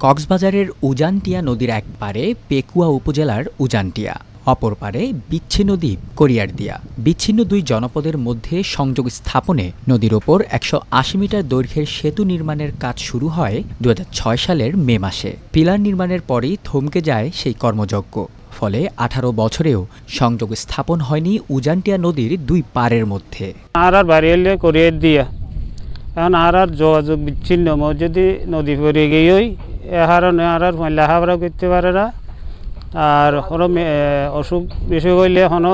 কক্সবাজারের উজানটিয়া নদীর এক পারে পেকুয়া উপজেলার উজানটিয়া, অপর পারে বিচ্ছিন্ন দ্বীপ করিয়ারদিয়া। বিচ্ছিন্ন দুই জনপদের মধ্যে সংযোগ স্থাপনে নদীর ওপর ১৮০ মিটার দৈর্ঘ্যের সেতু নির্মাণের কাজ শুরু হয় ২০০৬ সালের মে মাসে। পিলার নির্মাণের পরই থমকে যায় সেই কর্মযজ্ঞ। ফলে ১৮ বছরেও সংযোগ স্থাপন হয়নি উজানটিয়া নদীর দুই পারের মধ্যে। আর বাড়ি এলে করিয়ারদিয়া, এখন আর যোগাযোগ বিচ্ছিন্ন। যদি নদী পড়ে গিয়েই হারণে আর লেখাপড়া করতে পারে না। আর কোনো অসুখ বেশি হইলে কোনো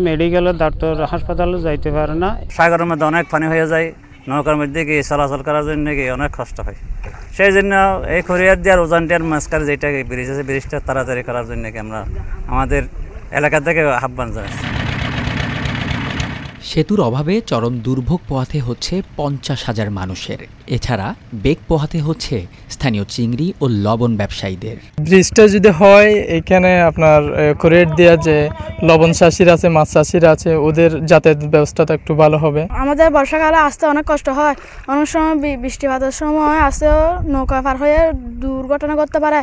মেডিকেলের ডাক্তার হাসপাতালে যাইতে পারে না। সাগরের মধ্যে অনেক পানি হয়ে যায়, নৌকার মধ্যে গিয়ে চলাচল করার জন্য গিয়ে অনেক কষ্ট হয়। সেই জন্য এই করিয়ারদিয়া আর উজানটিয়ার মাঝখানে যেটা ব্রিজ আছে, ব্রিজটা তাড়াতাড়ি করার জন্য আমরা আমাদের এলাকা থেকে আহ্বান জানাচ্ছি। সেতুর অভাবে চরম দুর্ভোগ পোহাতে হচ্ছে ৫০,০০০ মানুষের। এছাড়া বেগ পোহাতে হচ্ছে স্থানীয় চিংড়ি ও লবণ ব্যবসায়ীদের। ব্রিজটা যদি হয়, এখানে আপনার করিয়ারদিয়া যে লবণ চাষিরা আছে, মাছ চাষিরা আছে, ওদের যাতায়াত ব্যবস্থাটা একটু ভালো হবে। আমাদের বর্ষাকালে আসতে অনেক কষ্ট হয়, অনেক সময় বৃষ্টিপাতের সময় আসতেও নৌকা পার হয়ে দুর্ঘটনা করতে পারে।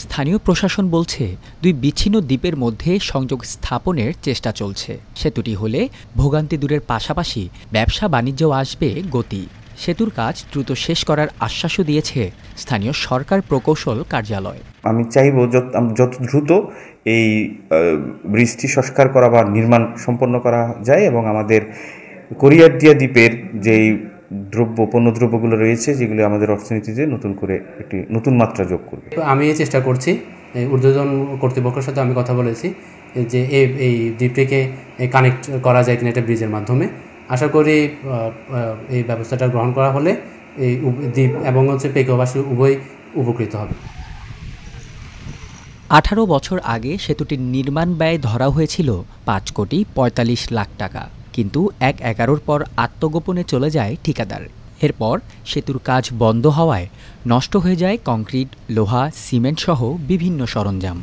স্থানীয় প্রশাসন বলছে, দুই বিচ্ছিন্ন দ্বীপের মধ্যে সংযোগ স্থাপনের চেষ্টা চলছে। সেতুটি হলে ভোগান্তি দূরের পাশাপাশি ব্যবসা বাণিজ্যও আসবে গতি। সেতুর কাজ দ্রুত শেষ করার আশ্বাসও দিয়েছে স্থানীয় সরকার প্রকৌশল কার্যালয়। আমি চাইব যত দ্রুত এই ব্রিজটি সংস্কার করা বা নির্মাণ সম্পন্ন করা যায় এবং আমাদের করিয়ারদিয়া দ্বীপের যেই পণ্যদ্রব্যগুলো রয়েছে, যেগুলো আমাদের অর্থনীতিতে নতুন করে একটি নতুন মাত্রা যোগ করবে। আমি চেষ্টা করছি, ঊর্ধ্বতন কর্তৃপক্ষের সাথে আমি কথা বলেছি যে এই দ্বীপটিকে কানেক্ট করা যায় কিনা একটা ব্রিজের মাধ্যমে। আশা করি এই ব্যবস্থাটা গ্রহণ করা হলে এই দ্বীপ এবং পেকুয়াবাসী উভয় উপকৃত হবে। ১৮ বছর আগে সেতুটির নির্মাণ ব্যয় ধরা হয়েছিল ৫,৪৫,০০,০০০ টাকা, কিন্তু ১/১১ পর আত্মগোপনে চলে যায় ঠিকাদার। এরপর সেতুর কাজ বন্ধ হওয়ায় নষ্ট হয়ে যায় কংক্রিট, লোহা, সিমেন্ট সহ বিভিন্ন সরঞ্জাম।